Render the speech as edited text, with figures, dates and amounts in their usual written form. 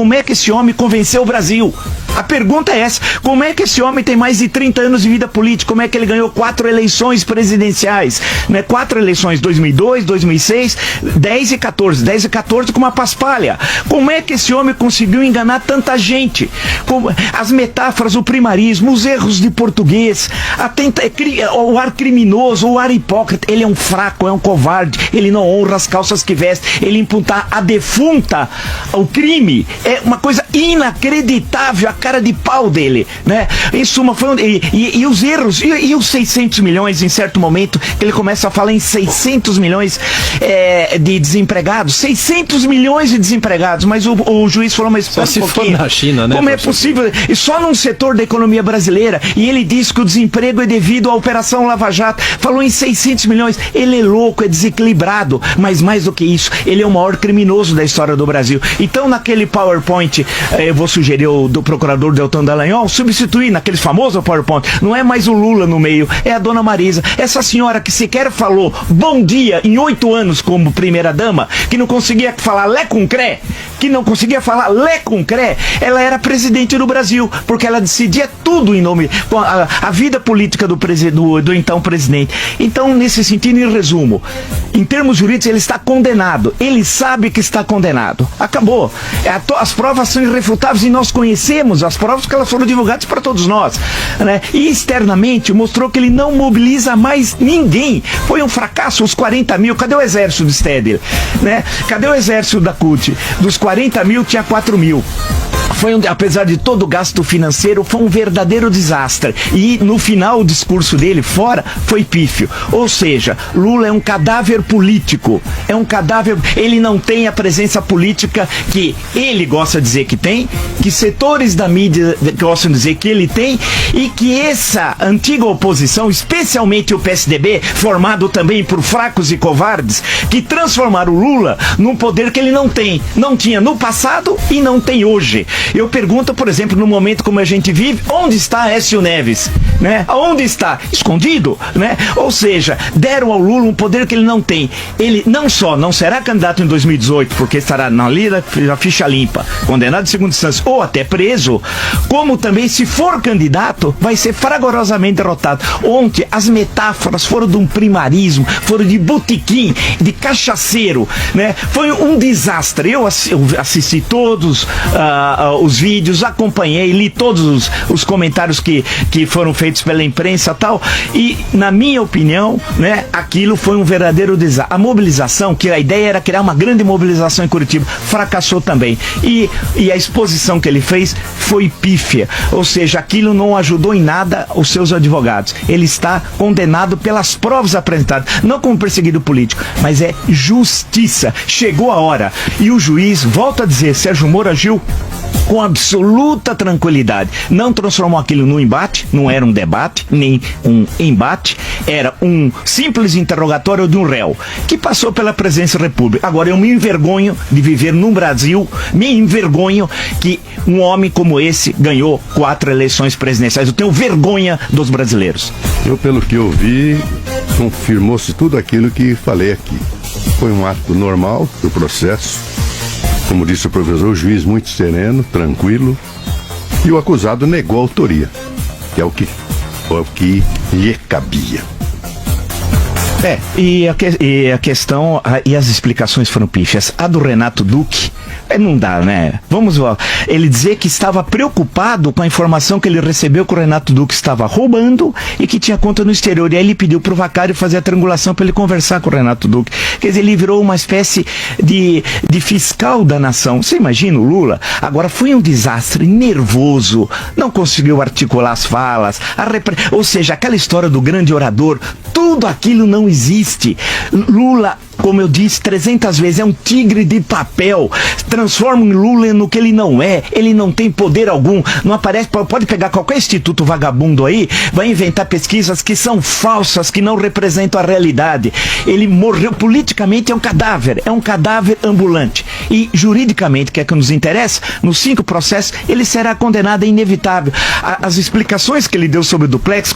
Como é que esse homem convenceu o Brasil? A pergunta é essa. Como é que esse homem tem mais de 30 anos de vida política? Como é que ele ganhou 4 eleições presidenciais? Né? 4 eleições, 2002, 2006, 10 e 14. 10 e 14 com uma paspalha. Como é que esse homem conseguiu enganar tanta gente? As metáforas, o primarismo, os erros de português, o ar criminoso, o ar hipócrita. Ele é um fraco, é um covarde. Ele não honra as calças que veste. Ele imputar a defunta, o crime, é uma coisa inacreditável, a cara de pau dele, né? Em suma, e os erros, e os 600 milhões em certo momento, que ele começa a falar em 600 milhões de desempregados, 600 milhões de desempregados, mas o juiz falou, mas só se for na China, né? Como é possível? E só num setor da economia brasileira, e ele diz que o desemprego é devido à Operação Lava Jato, falou em 600 milhões, ele é louco, é desequilibrado, mas mais do que isso, ele é o maior criminoso da história do Brasil. Então, naquele PowerPoint, eu vou sugerir do procurador Deltan Dallagnol substituir naquele famoso PowerPoint. Não é mais o Lula no meio, é a dona Marisa. Essa senhora que sequer falou bom dia em 8 anos como primeira-dama, que não conseguia falar lé com cré, ela era presidente do Brasil, porque ela decidia tudo em nome, a vida política do então presidente. Então, nesse sentido, em resumo, em termos jurídicos, ele está condenado. Ele sabe que está condenado. Acabou. As provas são irrefutáveis e nós conhecemos as provas porque elas foram divulgadas para todos nós, né? E externamente mostrou que ele não mobiliza mais ninguém. Foi um fracasso, os 40 mil. Cadê o exército do Stedler? Né? Cadê o exército da CUT? Dos 40 mil tinha 4 mil. Apesar de todo o gasto financeiro, foi um verdadeiro desastre. E no final o discurso dele, fora, foi pífio. Ou seja, Lula é um cadáver político. É um cadáver. Ele não tem a presença política que ele gosta de dizer que tem, que setores da mídia gostam de dizer que ele tem, e que essa antiga oposição, especialmente o PSDB, formado também por fracos e covardes, que transformaram o Lula num poder que ele não tem. Não tinha no passado e não tem hoje. Eu pergunto, por exemplo, no momento como a gente vive, onde está Aécio Neves? Né? Onde está? Escondido, né? Ou seja, deram ao Lula um poder que ele não tem. Ele não só não será candidato em 2018, porque estará na lida da ficha limpa, condenado em segunda instância ou até preso, como também, se for candidato, vai ser fragorosamente derrotado. Ontem, as metáforas foram de um primarismo, foram de botequim, de cachaceiro, né? Foi um desastre. Eu assisti todos os vídeos, acompanhei, li todos os comentários que foram feitos pela imprensa e tal, e na minha opinião, né, aquilo foi um verdadeiro desastre. A mobilização, que a ideia era criar uma grande mobilização em Curitiba, fracassou também, e a exposição que ele fez foi pífia, ou seja, aquilo não ajudou em nada os seus advogados. Ele está condenado pelas provas apresentadas, não como perseguido político, mas é justiça. Chegou a hora, e o juiz, volta a dizer, Sérgio Moro agiu com absoluta tranquilidade. Não transformou aquilo num embate, não era um debate, nem um embate, era um simples interrogatório de um réu, que passou pela presidência da República. Agora, eu me envergonho de viver num Brasil, me envergonho que um homem como esse ganhou 4 eleições presidenciais. Eu tenho vergonha dos brasileiros. Eu, pelo que eu vi, confirmou-se tudo aquilo que falei aqui. Foi um ato normal do processo. Como disse o professor, o juiz muito sereno, tranquilo, e o acusado negou a autoria, que é o que lhe cabia. E a questão, e as explicações foram pífias. A do Renato Duque, não dá, né? Vamos lá. Ele dizer que estava preocupado com a informação que ele recebeu que o Renato Duque estava roubando e que tinha conta no exterior. E aí ele pediu pro Vacário fazer a triangulação para ele conversar com o Renato Duque. Quer dizer, ele virou uma espécie de fiscal da nação. Você imagina o Lula? Agora, foi um desastre, nervoso, não conseguiu articular as falas, ou seja, aquela história do grande orador, tudo aquilo não existe. Lula, como eu disse 300 vezes, é um tigre de papel. Transforma o Lula no que ele não é. Ele não tem poder algum. Não aparece. Pode pegar qualquer instituto vagabundo aí, vai inventar pesquisas que são falsas, que não representam a realidade. Ele morreu politicamente, é um cadáver ambulante. E juridicamente, que é que nos interessa, nos 5 processos, ele será condenado, é inevitável. As explicações que ele deu sobre o duplex